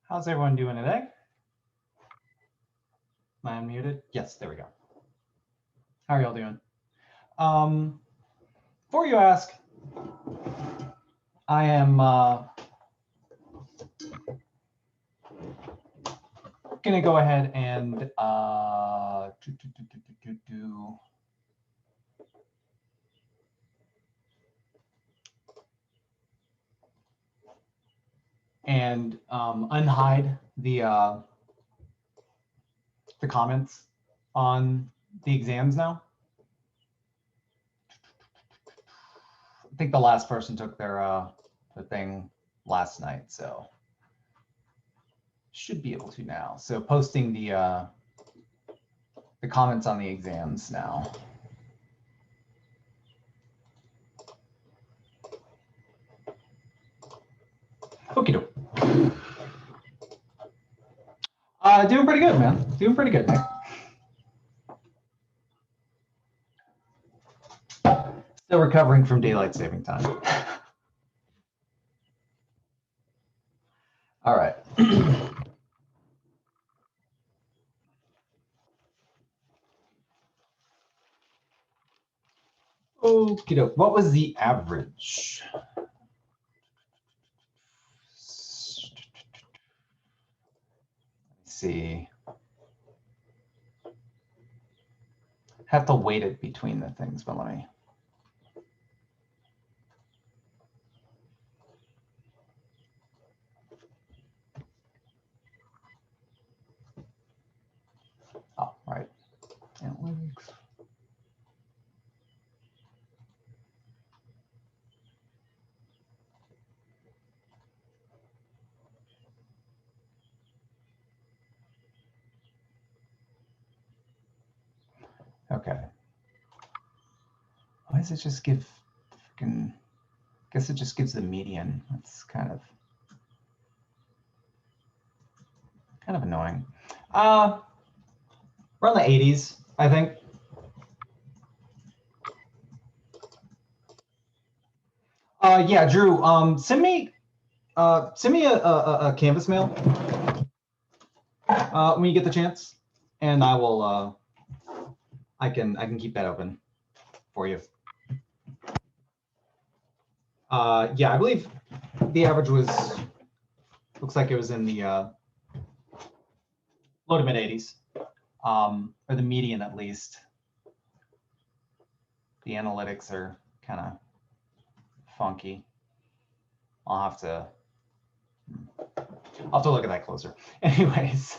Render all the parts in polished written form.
How's everyone doing today? Am I unmuted? Yes, there we go. How are y'all doing? Before you ask, I am gonna go ahead and unhide the comments on the exams now. I think the last person took their the thing last night, so should be able to now. So posting the comments on the exams now. Okie doke. Doing pretty good, man. Doing pretty good, Nick. Still recovering from daylight saving time. All right. Okie doke. What was the average? Let's see. Have to weight it between the things, but let me. Oh, right. Analytics. Okay. Why does it just give freaking, guess it just gives the median. That's kind of annoying. We're on the 80s, I think. Yeah, Drew, send me a Canvas mail when you get the chance, and I will I can keep that open for you. Yeah, I believe the average was, looks like it was in the low to mid 80s, or the median at least. The analytics are kind of funky. I'll have to look at that closer. Anyways,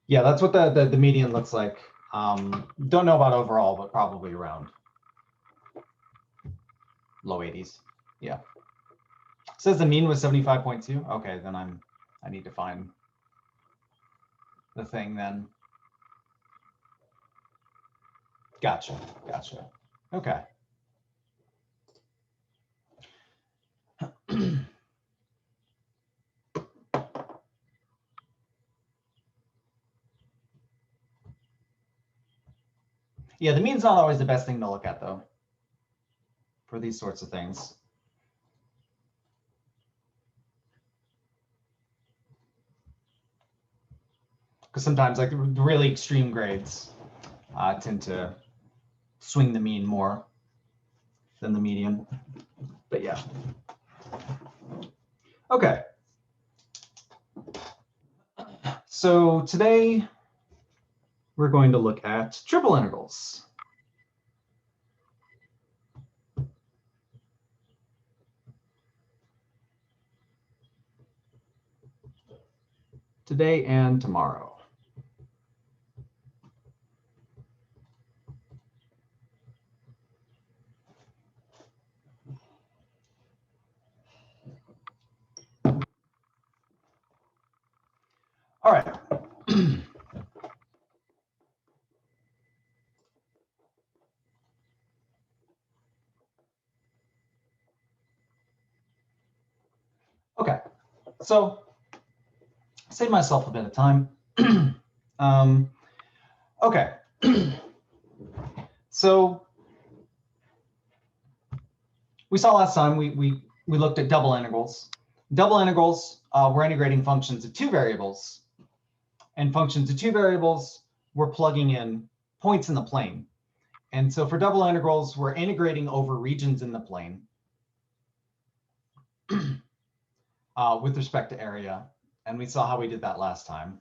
yeah, that's what the median looks like. Don't know about overall, but probably around low 80s. Yeah. It says the mean was 75.2. Okay, then I need to find the thing then. Gotcha. Okay. Yeah, the mean's not always the best thing to look at, though, for these sorts of things. Because sometimes, like, the really extreme grades tend to swing the mean more than the median. But yeah. Okay. So today, we're going to look at triple integrals. Today and tomorrow. All right. Okay, so save myself a bit of time. Okay, so we saw last time we looked at double integrals, Double integrals, we're integrating functions of two variables. And functions of two variables, we're plugging in points in the plane. And so for double integrals, we're integrating over regions in the plane with respect to area. And we saw how we did that last time.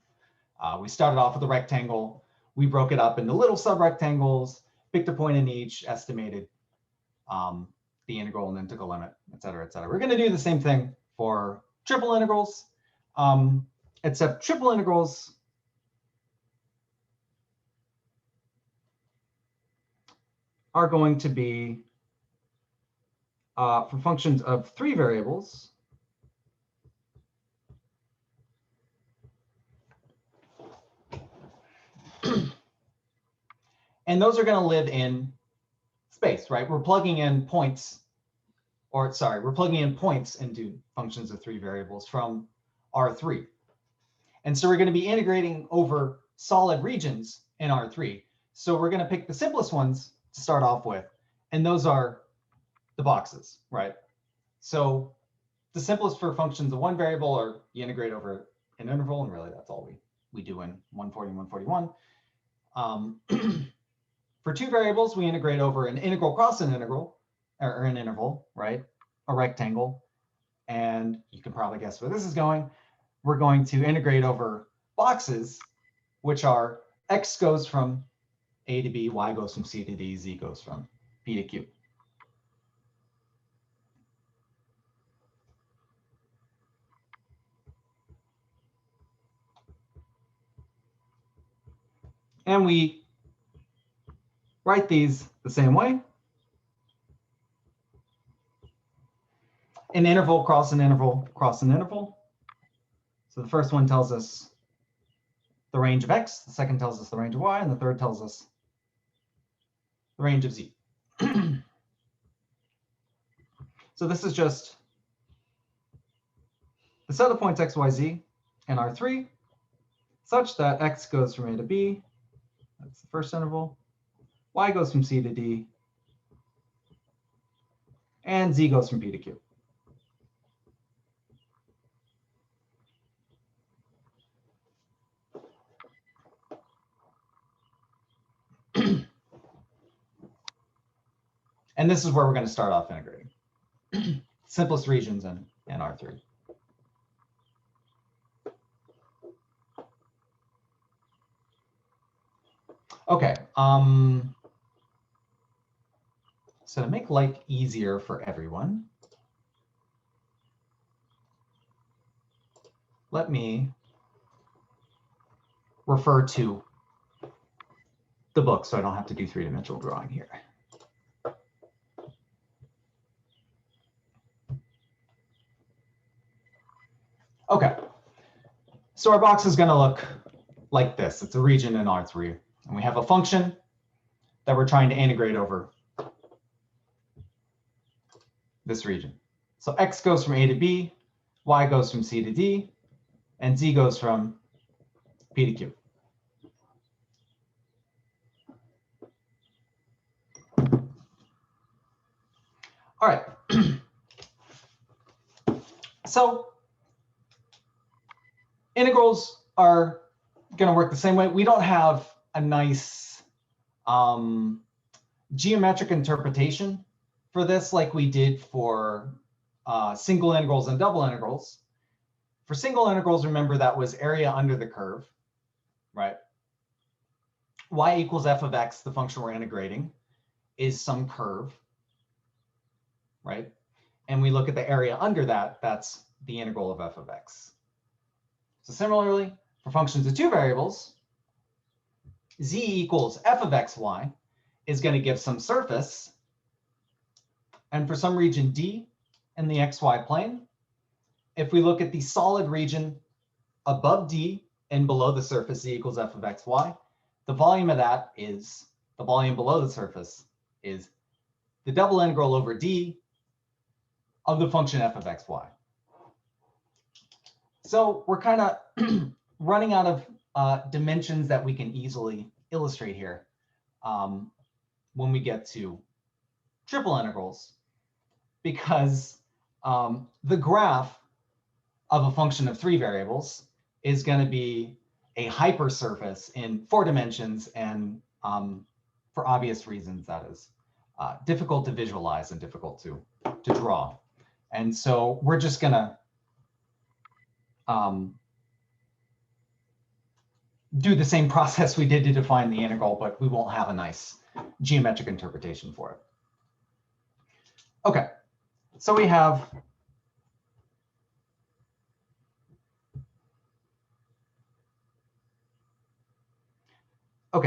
We started off with a rectangle. We broke it up into little subrectangles, picked a point in each, estimated the integral, and then took a limit, et cetera, et cetera. We're going to do the same thing for triple integrals, except triple integrals are going to be for functions of three variables. And those are going to live in space, right? We're plugging in points, or sorry, we're plugging in points into functions of three variables from R3. And so we're going to be integrating over solid regions in R3. So we're going to pick the simplest ones to start off with, and those are the boxes, right? So the simplest for functions of one variable are you integrate over an interval, and really that's all we do in 140 and 141. For two variables, we integrate over an integral cross an integral, or an interval, right? A rectangle. And you can probably guess where this is going. We're going to integrate over boxes, which are x goes from A to B, y goes from C to D, z goes from P to Q. And we write these the same way. An interval cross an interval cross an interval. So the first one tells us the range of x, the second tells us the range of y, and the third tells us the range of z. So this is just the set of points x, y, z in R3 such that x goes from A to B, that's the first interval, y goes from C to D, and z goes from P to Q. And this is where we're going to start off integrating. Simplest regions in R3. Okay. So to make life easier for everyone, let me refer to the book so I don't have to do three-dimensional drawing here. Okay, so our box is going to look like this. It's a region in R3, and we have a function that we're trying to integrate over this region. So x goes from A to B, y goes from C to D, and z goes from P to Q. All right. So integrals are going to work the same way. We don't have a nice geometric interpretation for this like we did for single integrals and double integrals. For single integrals, remember that was area under the curve, right? Y equals f of x, the function we're integrating, is some curve, right? And we look at the area under that, that's the integral of f of x. So similarly, for functions of two variables, z equals f of xy is going to give some surface. And for some region D in the xy plane, if we look at the solid region above D and below the surface, z equals f of xy, the volume of that is, the volume below the surface is the double integral over D of the function f of xy. So we're kind of running out of dimensions that we can easily illustrate here when we get to triple integrals, because the graph of a function of 3 variables is going to be a hypersurface in 4 dimensions, and for obvious reasons, that is difficult to visualize and difficult to draw. And so we're just going to do the same process we did to define the integral, but we won't have a nice geometric interpretation for it. Okay, so we have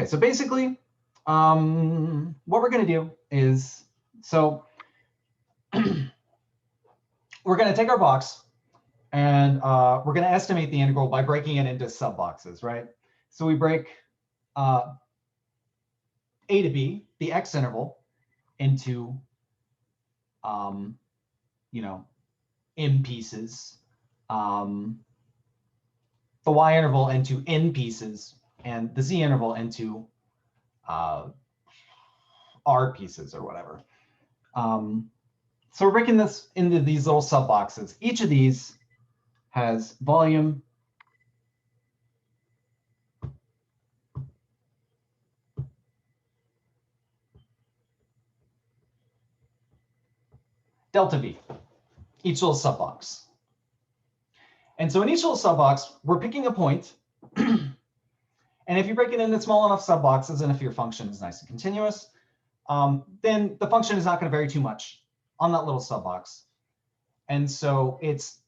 so basically, what we're going to do is, so we're going to take our box and we're going to estimate the integral by breaking it into sub-boxes, right? So we break A to B, the x interval, into, you know, m pieces, the y interval into n pieces, and the z interval into r pieces or whatever. So we're breaking this into these little sub boxes. Each of these has volume, delta v, each little sub box. And so in each little sub box, we're picking a point. And if you break it into small enough sub boxes, and if your function is nice and continuous, then the function is not going to vary too much on that little sub box. And so it's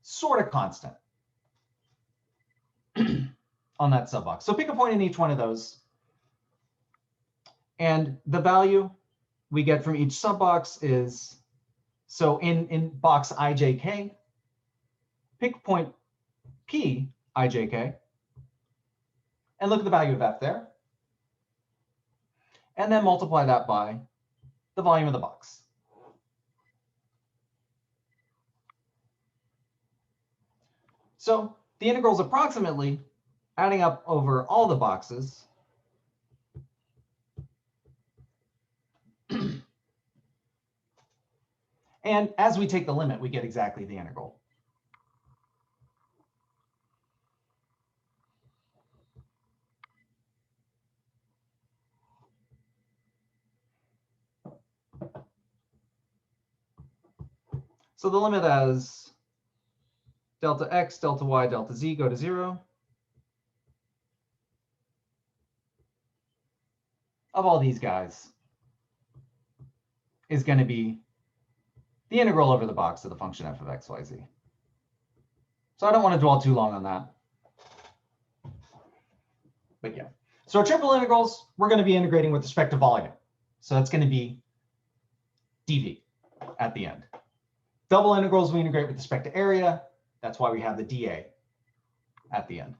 sort of constant on that sub box. So pick a point in each one of those. And the value we get from each sub box is, so in box ijk, pick point p ijk, and look at the value of f there. And then multiply that by the volume of the box. So the integral is approximately adding up over all the boxes. And as we take the limit, we get exactly the integral. So the limit as delta x, delta y, delta z go to 0 of all these guys is going to be the integral over the box of the function f of x, y, z. So I don't want to dwell too long on that. But yeah. So our triple integrals, we're going to be integrating with respect to volume. So that's going to be dv at the end. Double integrals, we integrate with respect to area. That's why we have the dA at the end.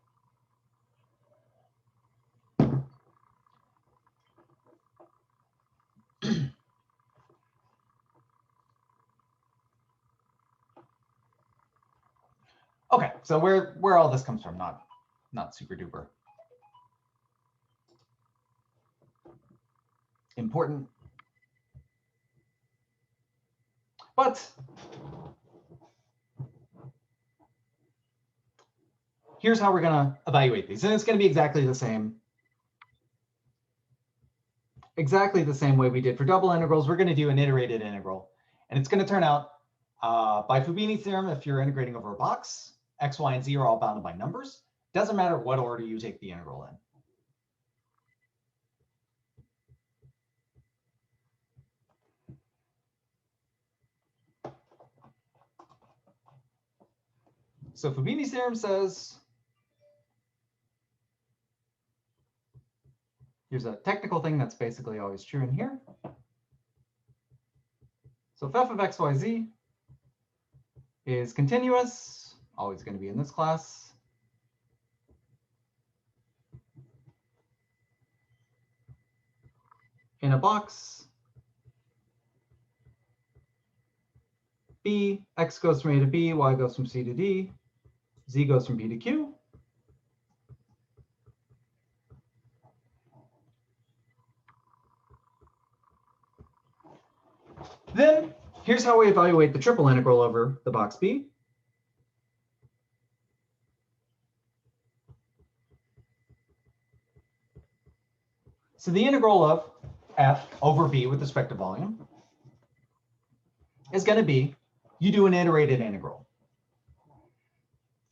Okay, so where all this comes from, not super duper important. But here's how we're going to evaluate these. And it's going to be exactly the same way we did for double integrals. We're going to do an iterated integral. And it's going to turn out, by Fubini's theorem, if you're integrating over a box, x, y, and z are all bounded by numbers. Doesn't matter what order you take the integral in. So Fubini's theorem says, here's a technical thing that's basically always true in here. So if f of x, y, z is continuous, always going to be in this class, in a box, B, x goes from A to B, y goes from C to D, z goes from P to Q. Then here's how we evaluate the triple integral over the box B. So the integral of f over b with respect to volume is going to be, you do an iterated integral.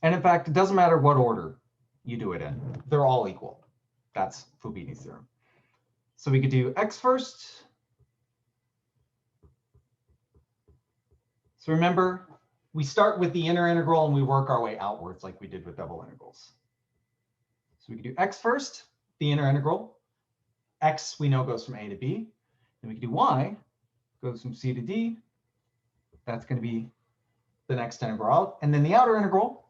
And in fact, it doesn't matter what order you do it in. They're all equal. That's Fubini's theorem. So we could do x first. So remember, we start with the inner integral and we work our way outwards like we did with double integrals. So we could do x first, the inner integral. X we know goes from a to b. Then we could do y, goes from c to d. That's going to be the next integral out. And then the outer integral,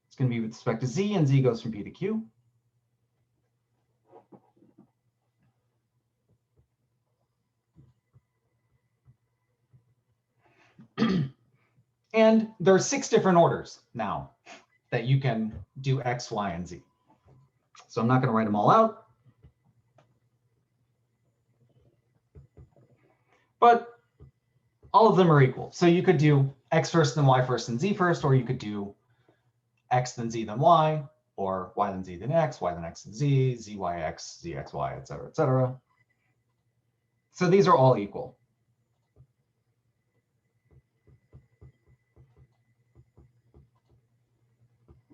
it's going to be with respect to z, and z goes from p to q. And there are 6 different orders now that you can do x, y, and z. So I'm not going to write them all out. But all of them are equal. So you could do x first, then y first, then z first, or you could do x, then z, then y, or y, then z, then x, y, then x, then z, z, y, x, z, x, y, et cetera, et cetera. So these are all equal.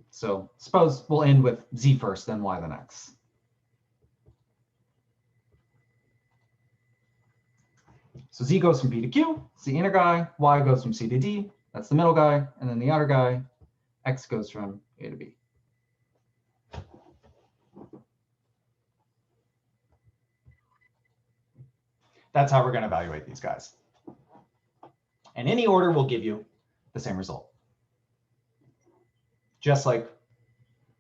So suppose we'll end with z first, then y, then x. So z goes from p to q, it's the inner guy, y goes from c to d, that's the middle guy, and then the outer guy, x goes from a to b. That's how we're going to evaluate these guys. And any order will give you the same result, just like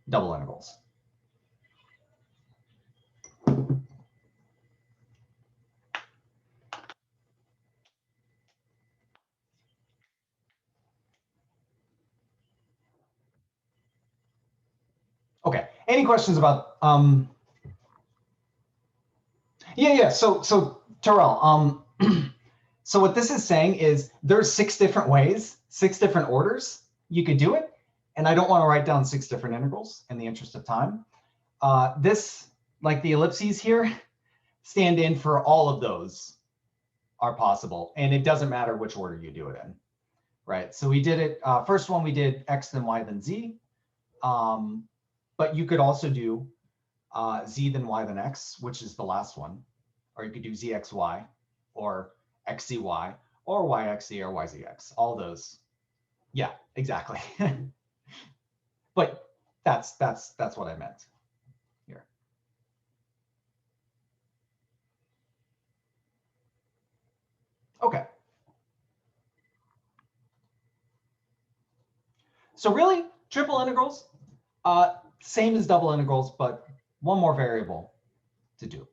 double integrals. Okay, any questions about, yeah. So Terrell, so what this is saying is there's 6 different ways, 6 different orders you could do it. And I don't want to write down 6 different integrals in the interest of time. This, like the ellipses here, stand in for all of those are possible. And it doesn't matter which order you do it in, right? So we did it, first one we did x, then y, then z. But you could also do z, then y, then x, which is the last one. Or you could do zxy, or xzy, or yxz, or yzx. All those. Yeah, exactly. But that's what I meant here. Okay. So really, triple integrals, same as double integrals, but one more variable to do.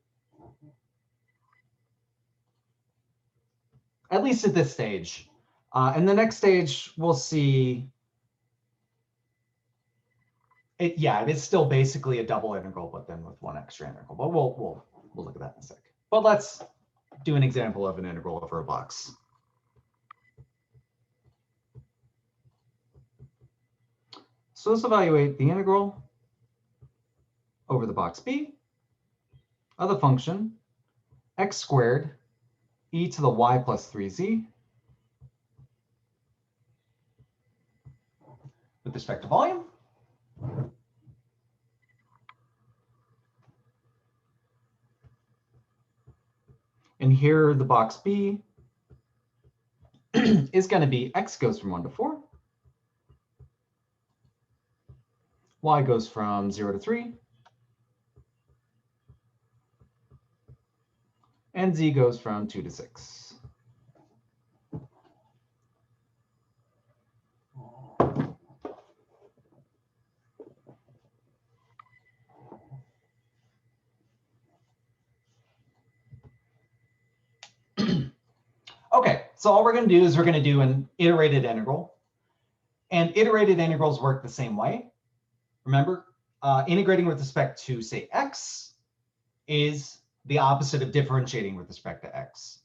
At least at this stage. And the next stage, we'll see. It is still basically a double integral, but then with one extra integral. But we'll look at that in a sec. But let's do an example of an integral over a box. So let's evaluate the integral over the box B of the function x squared e to the y plus 3z with respect to volume. And here the box B is going to be x goes from 1 to 4. Y goes from 0 to 3. And z goes from 2 to 6. Okay, so all we're going to do is we're going to do an iterated integral. And iterated integrals work the same way. Remember, integrating with respect to, say, x is the opposite of differentiating with respect to x.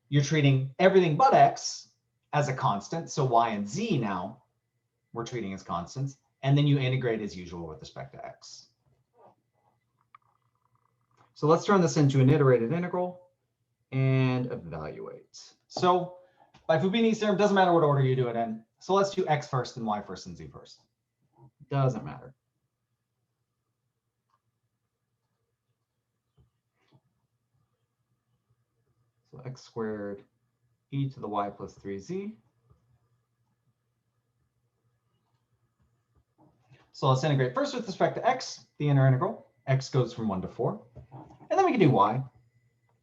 You're treating everything but x as a constant. So y and z now we're treating as constants. And then you integrate as usual with respect to x. So let's turn this into an iterated integral and evaluate. So by Fubini's theorem, doesn't matter what order you do it in. So let's do x first and y first and z first. Doesn't matter. So x squared e to the y plus 3z. So let's integrate first with respect to x, the inner integral. X goes from 1 to 4. And then we can do y.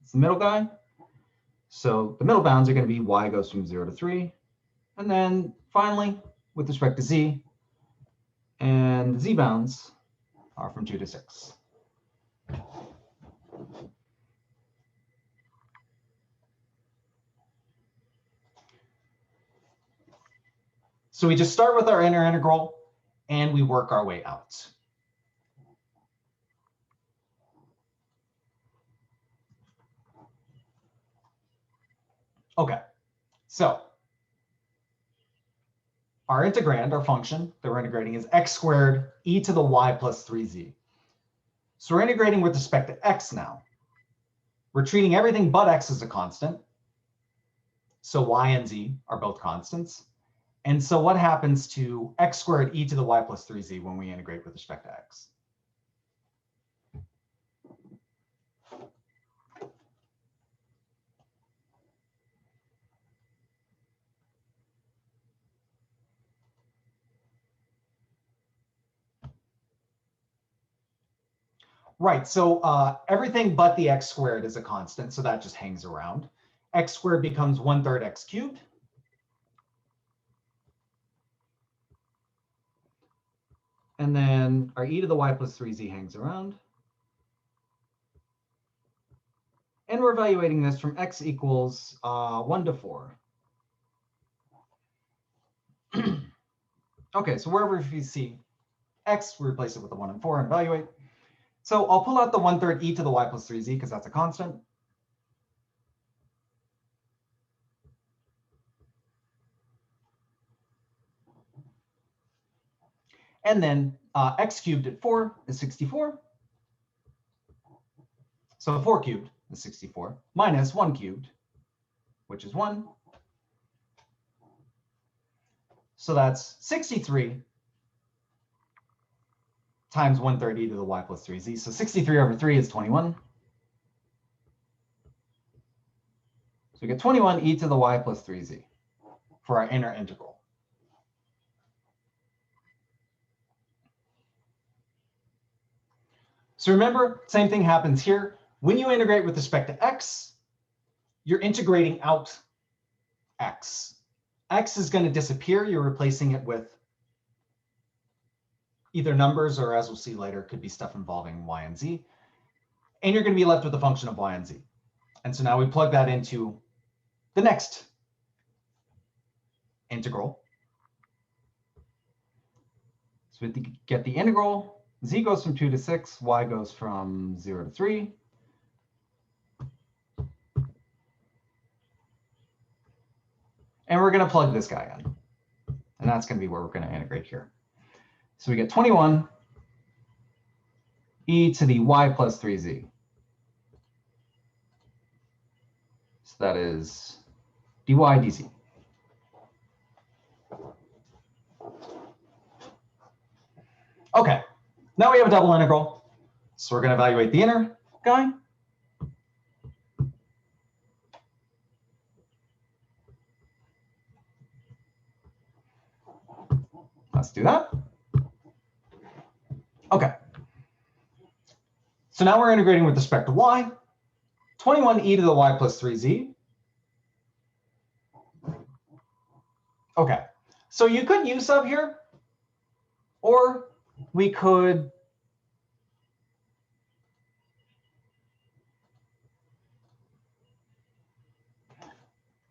It's the middle guy. So the middle bounds are going to be y goes from 0 to 3. And then finally, with respect to z, and the z bounds are from 2 to 6. So we just start with our inner integral and we work our way out. Okay, so our integrand, our function that we're integrating, is x squared e to the y plus 3z. So we're integrating with respect to x now. We're treating everything but x as a constant. So y and z are both constants. And so what happens to x squared e to the y plus 3z when we integrate with respect to x? Right, so everything but the x squared is a constant, so that just hangs around. X squared becomes 1/3 x cubed. And then our e to the y plus 3z hangs around. And we're evaluating this from x equals 1 to 4. Okay, so wherever we see x, we replace it with a 1 and 4 and evaluate. So I'll pull out the 1/3 e to the y plus 3z because that's a constant. And then x cubed at 4 is 64. So 4 cubed is 64 minus 1 cubed, which is 1. So that's 63 times 1/3 e to the y plus 3z. So 63 over 3 is 21. So we get 21 e to the y plus 3z for our inner integral. So remember, same thing happens here. When you integrate with respect to x, you're integrating out x. X is going to disappear. You're replacing it with either numbers or, as we'll see later, could be stuff involving y and z. And you're going to be left with a function of y and z. And so now we plug that into the next integral. So we get the integral. Z goes from 2 to 6. Y goes from 0 to 3. And we're going to plug this guy in. And that's going to be where we're going to integrate here. So we get 21 e to the y plus 3z. So that is dy dz. Okay, now we have a double integral. So we're going to evaluate the inner guy. Let's do that. Okay. So now we're integrating with respect to y. 21 e to the y plus 3z. Okay. So you could use sub here, or we could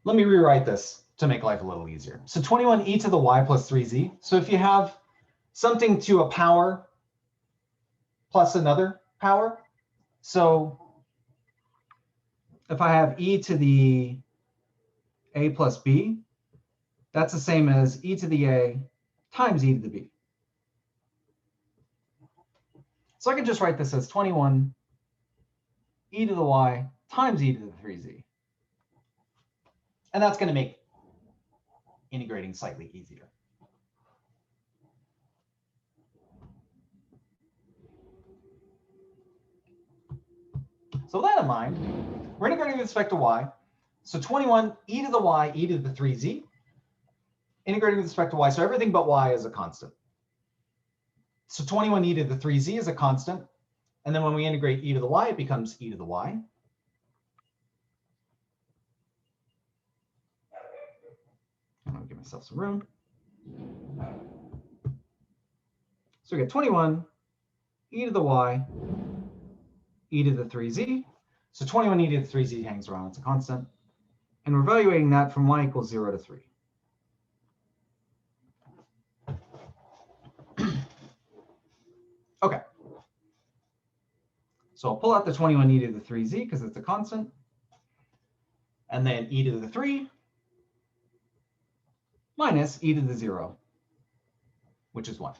let me rewrite this to make life a little easier. So 21 e to the y plus 3z. So if you have something to a power plus another power, so if I have e to the a plus b, that's the same as e to the a times e to the b. So I can just write this as 21 e to the y times e to the 3z. And that's going to make integrating slightly easier. So with that in mind, we're integrating with respect to y. So 21 e to the y, e to the 3z. Integrating with respect to y, so everything but y is a constant. So 21 e to the 3z is a constant. And then when we integrate e to the y, it becomes e to the y. I'm going to give myself some room. So we get 21 e to the y, e to the 3z. So 21 e to the 3z hangs around, it's a constant. And we're evaluating that from y equals 0 to 3. Okay. So I'll pull out the 21 e to the 3z because it's a constant. And then e to the 3 minus e to the 0, which is 1.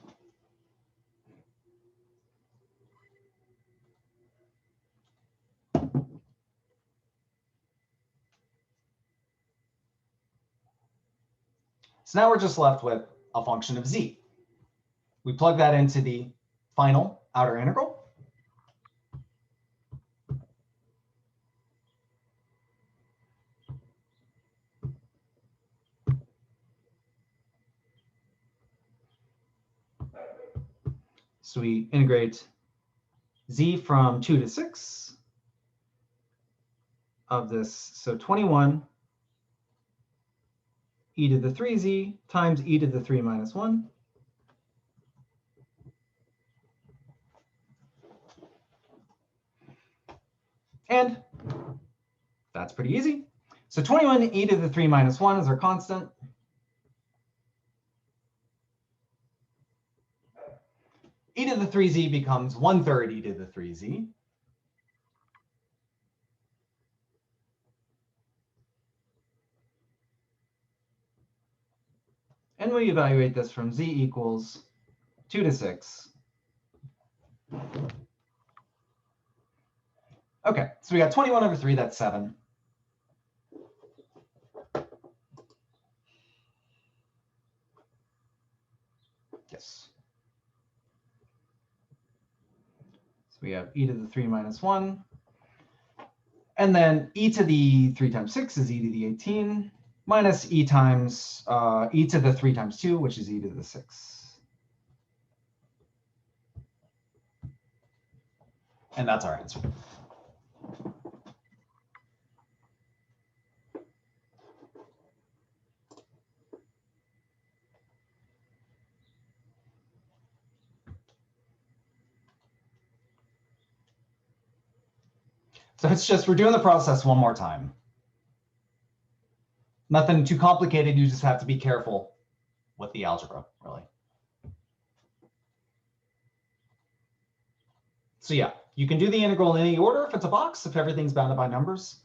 So now we're just left with a function of z. We plug that into the final outer integral. So we integrate z from 2 to 6 of this. So 21 e to the 3z times e to the 3 minus 1. And that's pretty easy. So 21 e to the 3 minus 1 is our constant. E to the 3z becomes 1/3 e to the 3z. And we evaluate this from z equals 2 to 6. Okay, so we got 21 over 3, that's 7. Yes. So we have e to the 3 minus 1. And then e to the 3 times 6 is e to the 18 minus e times e to the 3 times 2, which is e to the 6. And that's our answer. So it's just, we're doing the process one more time. Nothing too complicated, you just have to be careful with the algebra, really. So yeah, you can do the integral in any order if it's a box, if everything's bounded by numbers.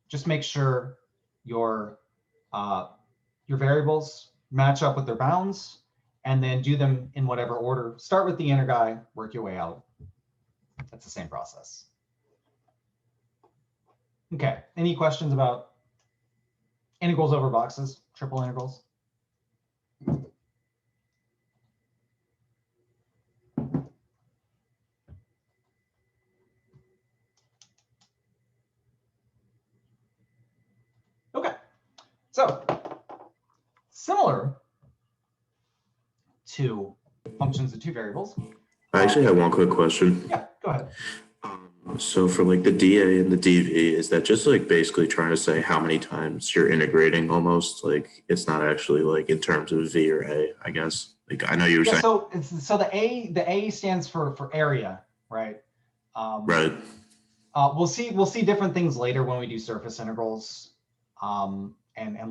Just make sure your variables match up with their bounds, and then do them in whatever order. Start with the inner guy, work your way out. That's the same process. Okay, any questions about integrals over boxes, triple integrals? Okay, so similar to functions of two variables. I actually have one quick question. Yeah, go ahead. So for like the dA and the dV, is that just like basically trying to say how many times you're integrating almost? Like it's not actually like in terms of V or A, I guess. Like I know you were saying. So the A stands for area, right? Right. We'll see different things later when we do surface integrals and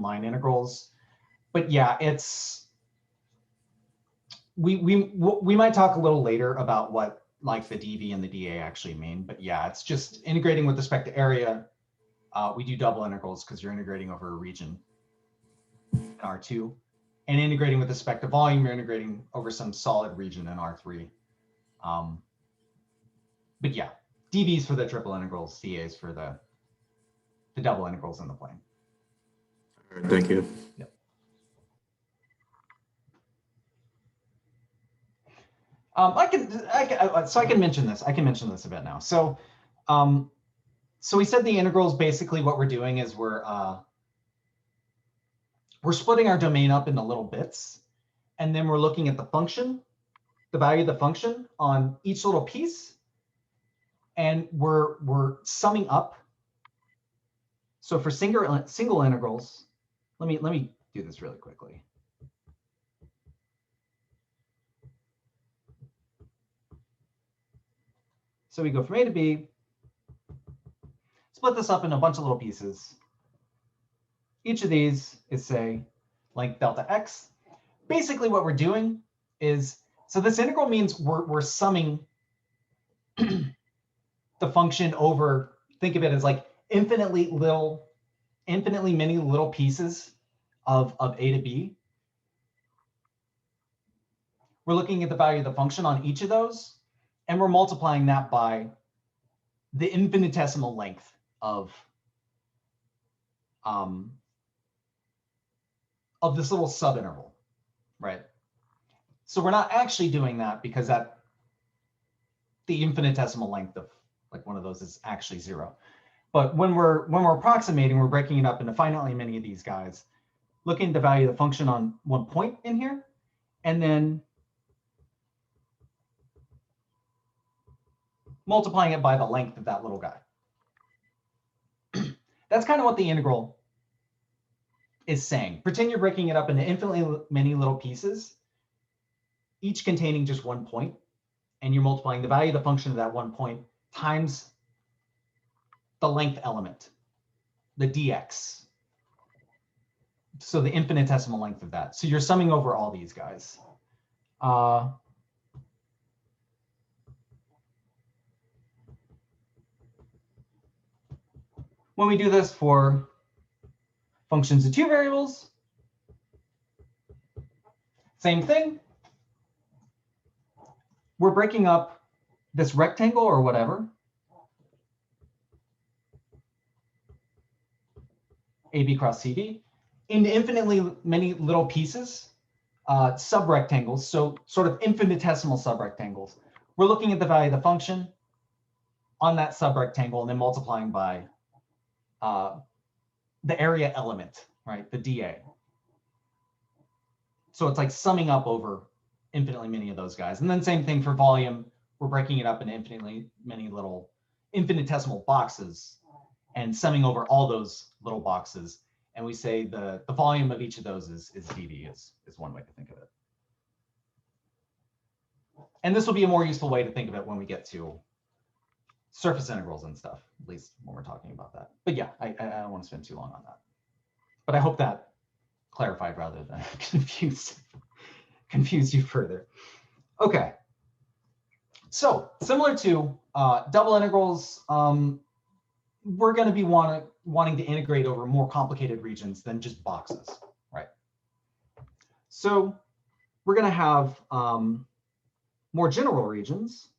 line integrals. But yeah, it's we might talk a little later about what like the dV and the dA actually mean. But yeah, it's just integrating with respect to area. We do double integrals because you're integrating over a region in R2. And integrating with respect to volume, you're integrating over some solid region in R3. But yeah, dv's for the triple integrals, dAs for the double integrals in the plane. All right, thank you. Yep. I can mention this. I can mention this a bit now. So, so we said the integrals, basically what we're doing is we're splitting our domain up into little bits, and then we're looking at the function, the value of the function on each little piece, and we're summing up. So for single integrals, let me do this really quickly. So we go from A to B, split this up into a bunch of little pieces. Each of these is, say, length delta x. Basically what we're doing is, so this integral means we're summing the function over, think of it as like infinitely many little pieces of A to B. We're looking at the value of the function on each of those, and we're multiplying that by the infinitesimal length of this little subinterval, right? So we're not actually doing that because the infinitesimal length of like one of those is actually 0. But when we're approximating, we're breaking it up into finitely many of these guys, looking at the value of the function on one point in here, and then multiplying it by the length of that little guy. That's kind of what the integral is saying. Pretend you're breaking it up into infinitely many little pieces, each containing just one point, and you're multiplying the value of the function of that one point times the length element, the dx. So the infinitesimal length of that. So you're summing over all these guys. When we do this for functions of two variables, same thing. We're breaking up this rectangle or whatever, AB cross CD, into infinitely many little pieces, subrectangles, so sort of infinitesimal subrectangles. We're looking at the value of the function on that subrectangle and then multiplying by the area element, right, the dA. So it's like summing up over infinitely many of those guys. And then same thing for volume. We're breaking it up into infinitely many little infinitesimal boxes and summing over all those little boxes. And we say the volume of each of those is dV is one way to think of it. And this will be a more useful way to think of it when we get to surface integrals and stuff, at least when we're talking about that. But yeah, I don't want to spend too long on that. But I hope that clarified rather than confused you further. Okay. So similar to double integrals, we're going to be wanting to integrate over more complicated regions than just boxes, right? So we're going to have more general regions.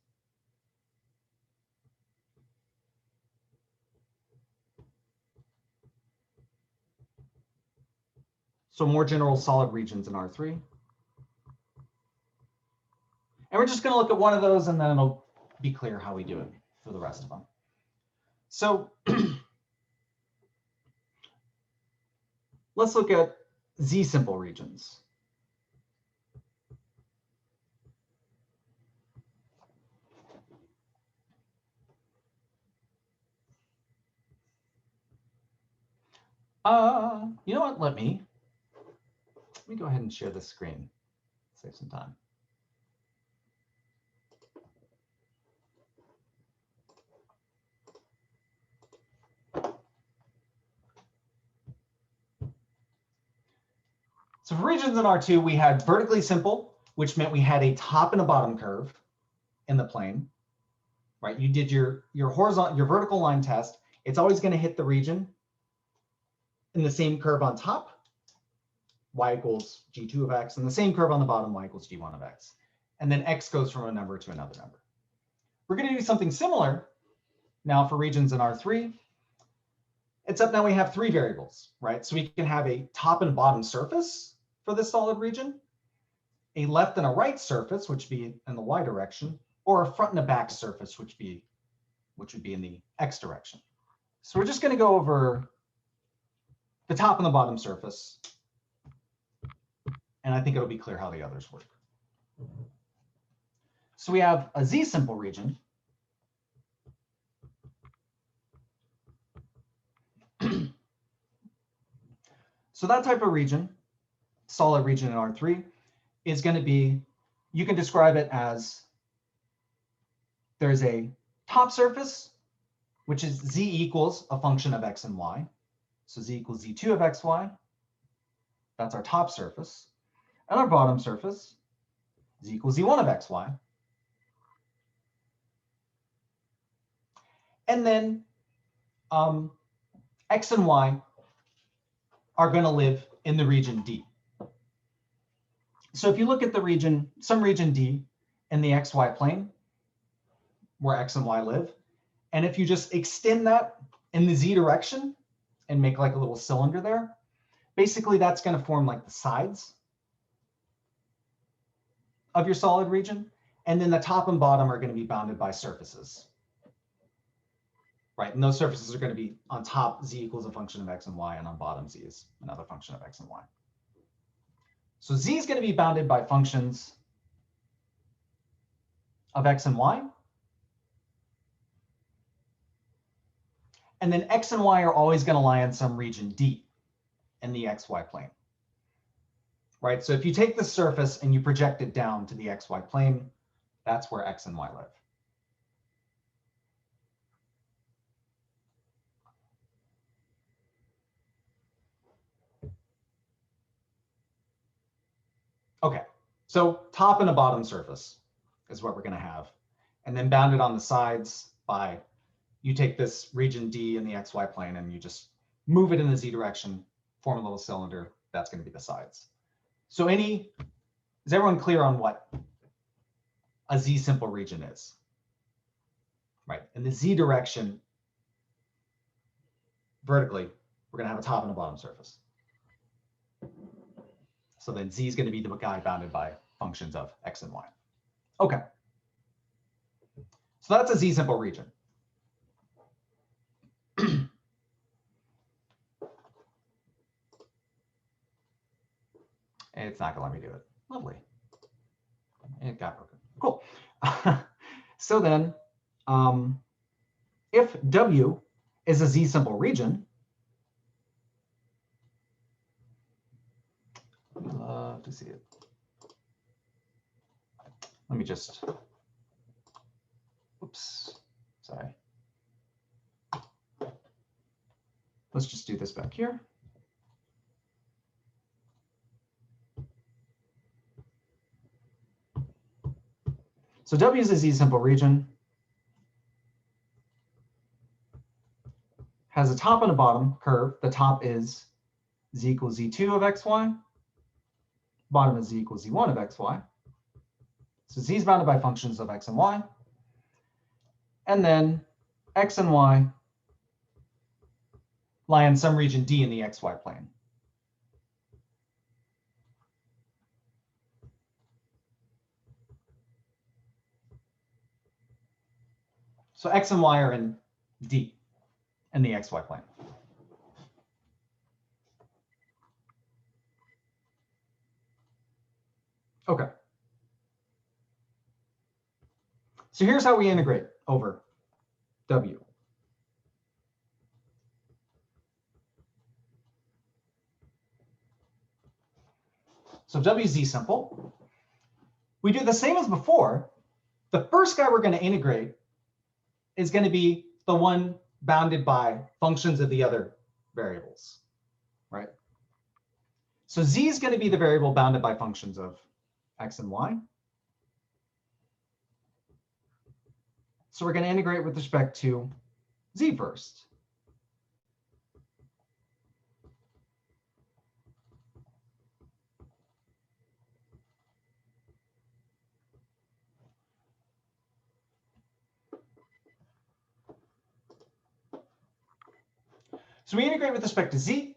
So more general solid regions in R3. And we're just going to look at one of those, and then it'll be clear how we do it for the rest of them. So let's look at Z-simple regions. You know what? Let me go ahead and share this screen. Save some time. So for regions in R2, we had vertically simple, which meant we had a top and a bottom curve in the plane, right? You did your vertical line test. It's always going to hit the region in the same curve on top, y equals g2 of x, and the same curve on the bottom, y equals g1 of x. And then x goes from a number to another number. We're going to do something similar Now for regions in R3, it's up now we have three variables, right? So we can have a top and bottom surface for this solid region, a left and a right surface, which would be in the Y direction, or a front and a back surface, which would be in the X direction. So we're just going to go over the top and the bottom surface, and I think it'll be clear how the others work. So we have a Z-simple region. So that type of region, solid region in R3, is going to be, you can describe it as there's a top surface, which is Z equals a function of X and Y. So Z equals Z2 of XY. That's our top surface. And our bottom surface, Z equals Z1 of XY. And then X and Y are going to live in the region D. So if you look at the region, some region D in the XY plane, where X and Y live, and if you just extend that in the Z direction and make like a little cylinder there, basically that's going to form like the sides of your solid region. And then the top and bottom are going to be bounded by surfaces. Right, and those surfaces are going to be on top, Z equals a function of X and Y, and on bottom, Z is another function of X and Y. So Z is going to be bounded by functions of X and Y. And then X and Y are always going to lie in some region D in the XY plane. Right, so if you take the surface and you project it down to the XY plane, that's where X and Y live. Okay, so top and a bottom surface is what we're going to have. And then bounded on the sides by, you take this region D in the XY plane and you just move it in the Z direction, form a little cylinder. That's going to be the sides. So is everyone clear on what a Z simple region is? Right, in the Z direction, vertically, we're going to have a top and a bottom surface. So then Z is going to be the guy bounded by functions of X and Y. Okay. So that's a Z simple region. It's not going to let me do it. Lovely. It got broken. Cool. So then, if W is a Z simple region, I'd love to see it. Let me just, oops, sorry. Let's just do this back here. So W is a Z simple region, has a top and a bottom curve. The top is Z equals Z2 of XY. Bottom is Z equals Z1 of XY. So Z is bounded by functions of X and Y. And then X and Y lie in some region D in the XY plane. So X and Y are in D in the XY plane. Okay. So here's how we integrate over W. So W is Z simple. We do the same as before. The first guy we're going to integrate is going to be the one bounded by functions of the other variables, right? So Z is going to be the variable bounded by functions of X and Y. So we're going to integrate with respect to Z first. So we integrate with respect to z.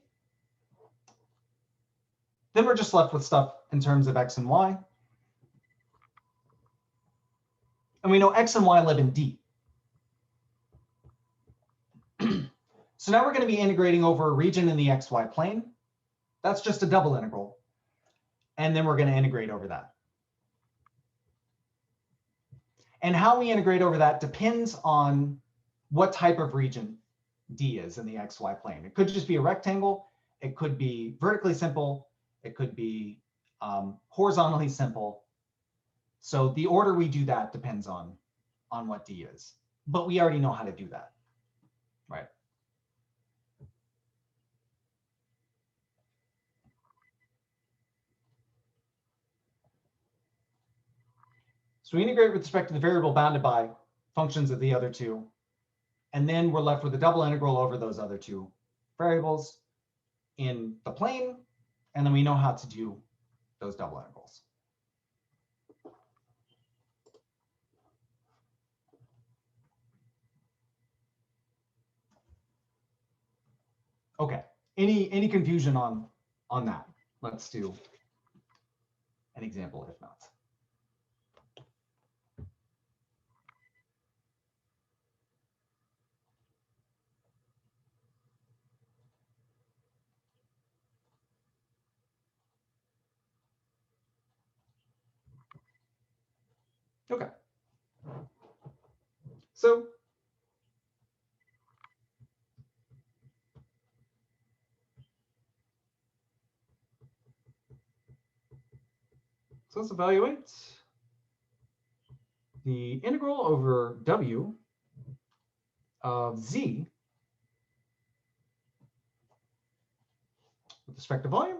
Then we're just left with stuff in terms of x and y. And we know x and y live in D. So now we're going to be integrating over a region in the xy plane. That's just a double integral. And then we're going to integrate over that. And how we integrate over that depends on what type of region D is in the xy plane. It could just be a rectangle. It could be vertically simple. It could be horizontally simple. So the order we do that depends on what D is. But we already know how to do that, right? So we integrate with respect to the variable bounded by functions of the other two. And then we're left with a double integral over those other two variables in the plane. And then we know how to do those double integrals. Okay, any confusion on that? Let's do an example, if not. Okay. So let's evaluate the integral over W of Z with respect to volume.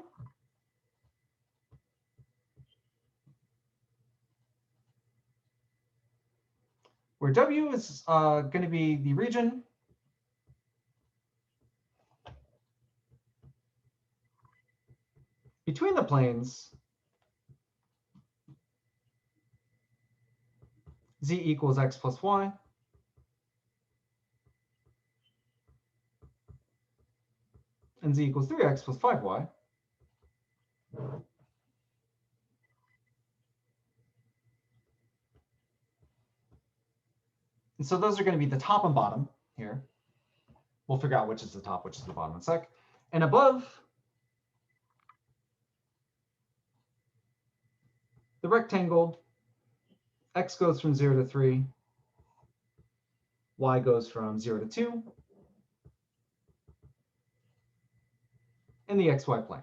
Where W is going to be the region between the planes Z equals X plus Y. And Z equals 3X plus 5Y. And so those are going to be the top and bottom here. We'll figure out which is the top, which is the bottom in a sec. And above the rectangle, X goes from 0 to 3, Y goes from 0 to 2, in the XY plane.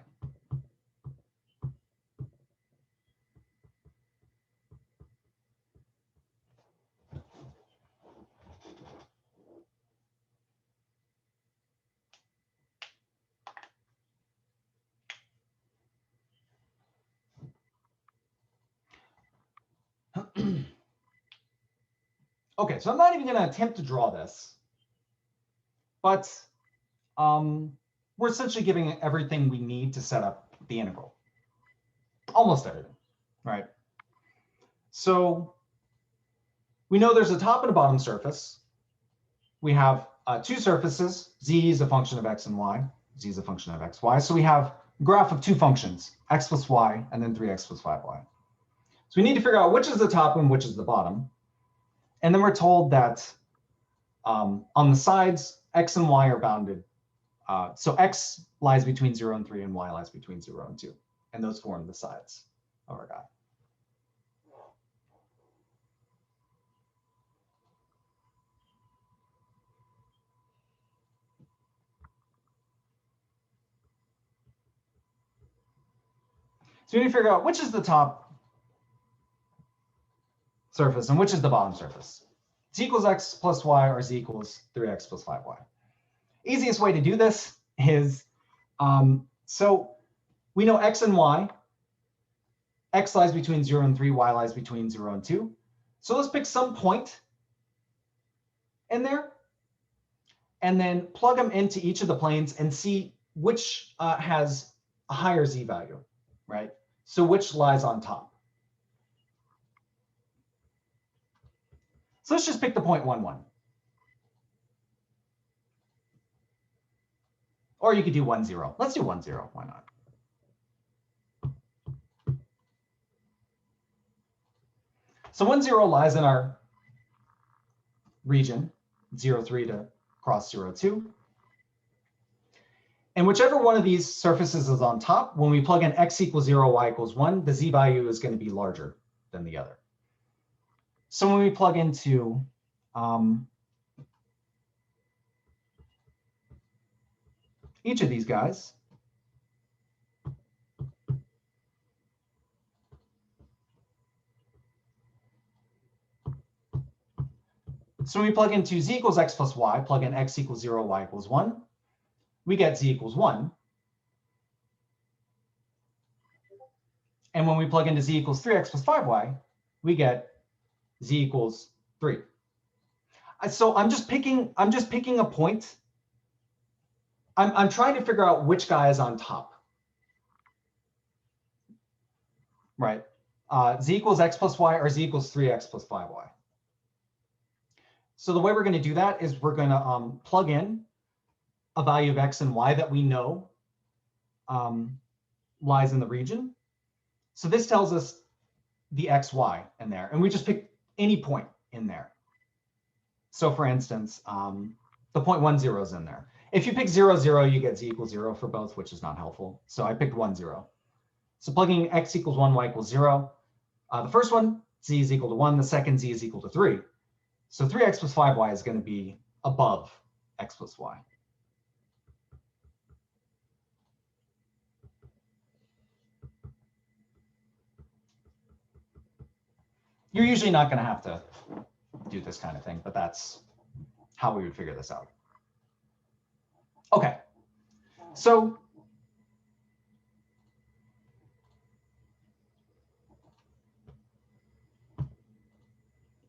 Okay, so I'm not even going to attempt to draw this, but we're essentially giving everything we need to set up the integral. Almost everything, right? So we know there's a top and a bottom surface. We have two surfaces. Z is a function of X and Y. Z is a function of X, Y. So we have a graph of two functions, X plus Y, and then 3X plus 5Y. So we need to figure out which is the top and which is the bottom. And then we're told that on the sides, X and Y are bounded. So X lies between 0 and 3, and Y lies between 0 and 2. And those form the sides of our guy. So we need to figure out which is the top surface and which is the bottom surface. Z equals X plus Y, or Z equals 3X plus 5Y. Easiest way to do this is, so we know X and Y. X lies between 0 and 3, Y lies between 0 and 2. So let's pick some point in there and then plug them into each of the planes and see which has a higher Z value, right? So which lies on top. So let's just pick the point 1, 1. Or you could do 1, 0. Let's do 1, 0. Why not? So 1, 0 lies in our region, 0, 3 to cross 0, 2. And whichever one of these surfaces is on top, when we plug in x equals 0, y equals 1, the z value is going to be larger than the other. So when we plug into each of these guys, so when we plug into z equals x plus y, plug in x equals 0, y equals 1, we get z equals 1. And when we plug into z equals 3x plus 5y, we get z equals 3. So I'm just picking a point. I'm trying to figure out which guy is on top. Right. Z equals x plus y or z equals 3x plus 5y. So the way we're going to do that is we're going to plug in a value of x and y that we know lies in the region. So this tells us the x, y in there. And we just pick any point in there. So for instance, the point 1, 0 is in there. If you pick 0, 0, you get z equals 0 for both, which is not helpful. So I picked 1, 0. So plugging x equals 1, y equals 0. The first one, z is equal to 1. The second, z is equal to 3. So 3x plus 5y is going to be above x plus y. You're usually not going to have to do this kind of thing, but that's how we would figure this out. Okay, so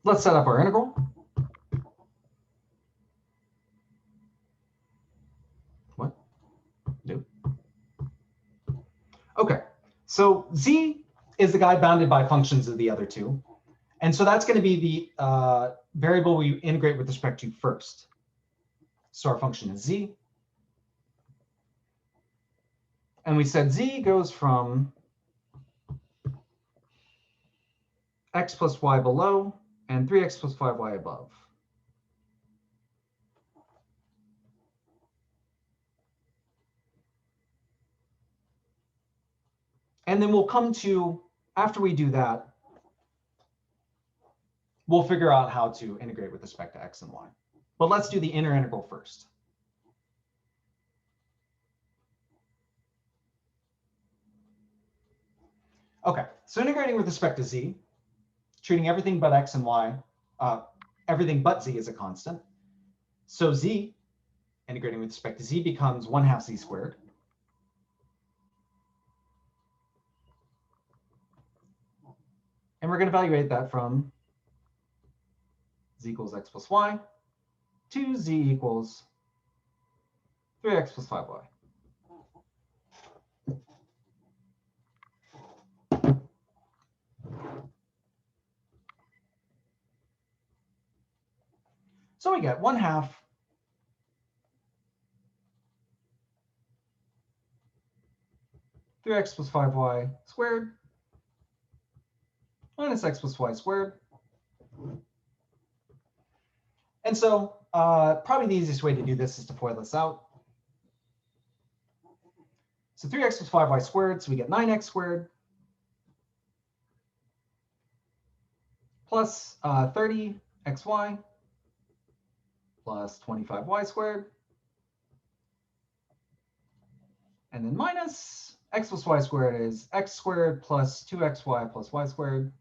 let's set up our integral. What? Nope. Okay, so z is the guy bounded by functions of the other two. And so that's going to be the variable we integrate with respect to first. So our function is z. And we said z goes from x plus y below and 3x plus 5y above. And then we'll come to, after we do that, we'll figure out how to integrate with respect to x and y. But let's do the inner integral first. Okay, so integrating with respect to z, treating everything but x and y, everything but z as a constant. So z, integrating with respect to z, becomes 1/2 z squared. And we're going to evaluate that from z equals x plus y to z equals 3x plus 5y. So we get 1/2 3x plus 5y squared minus x plus y squared. And so probably the easiest way to do this is to FOIL this out. So 3x plus 5y squared, so we get 9x squared plus 30xy plus 25y squared. And then minus x plus y squared is x squared plus 2xy plus y squared.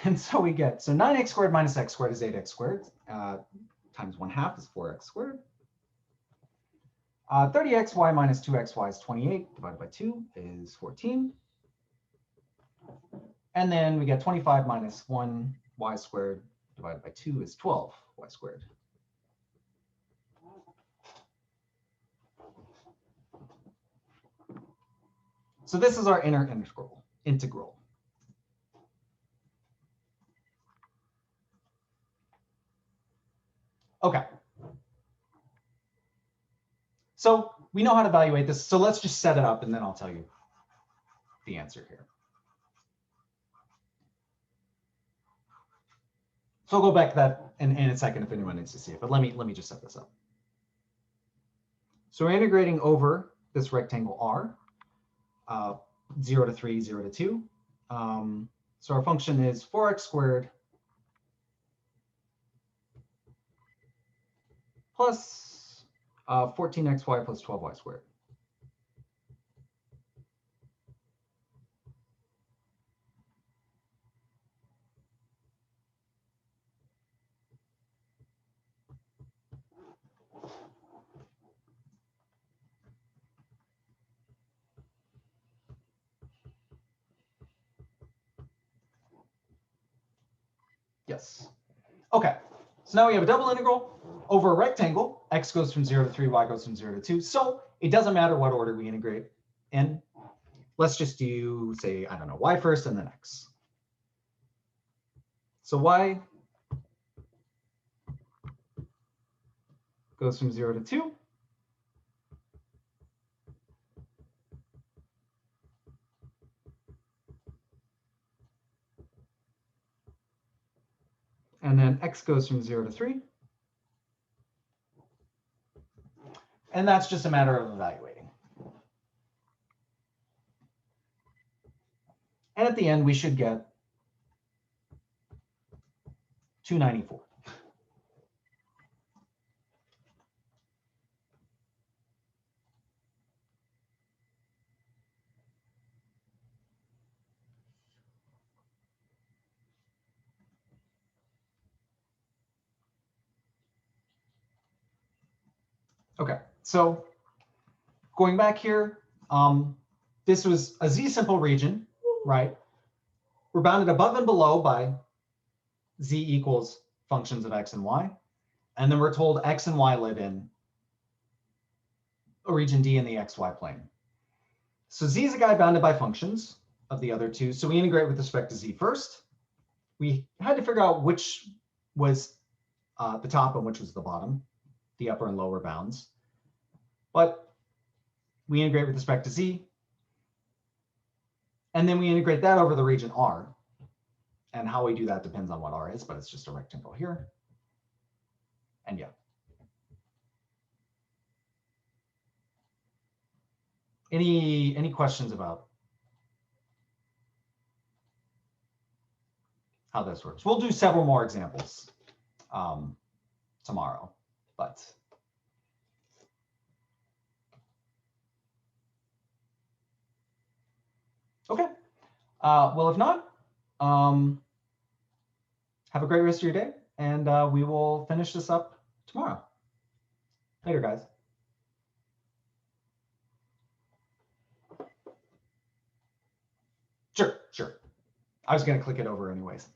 And so we get, so 9x squared minus x squared is 8x squared, times 1/2 is 4x squared. 30xy minus 2xy is 28, divided by 2 is 14. And then we get 25 minus 1y squared divided by 2 is 12y squared. So this is our inner integral. So we know how to evaluate this. So let's just set it up and then I'll tell you the answer here. So I'll go back to that in a second if anyone needs to see it, but let me just set this up. So we're integrating over this rectangle R, 0 to 3, 0 to 2. So our function is 4x squared plus 14xy plus 12y squared. Yes. Okay. So now we have a double integral over a rectangle. X goes from 0 to 3, y goes from 0 to 2. So it doesn't matter what order we integrate in. Let's just do, say, I don't know, y first and then x. So y goes from 0 to 2. And then x goes from 0 to 3. And that's just a matter of evaluating. And at the end, we should get 294. Okay, so going back here, this was a z-simple region, right? We're bounded above and below by z equals functions of x and y. And then we're told x and y live in a region D in the xy plane. So z is a guy bounded by functions of the other two. So we integrate with respect to z first. We had to figure out which was the top and which was the bottom, the upper and lower bounds. But we integrate with respect to z. And then we integrate that over the region R. And how we do that depends on what R is, but it's just a rectangle here. And yeah. Any questions about how this works? We'll do several more examples tomorrow, but okay. Well, if not, have a great rest of your day, and we will finish this up tomorrow. Later, guys. Sure. I was going to click it over anyways.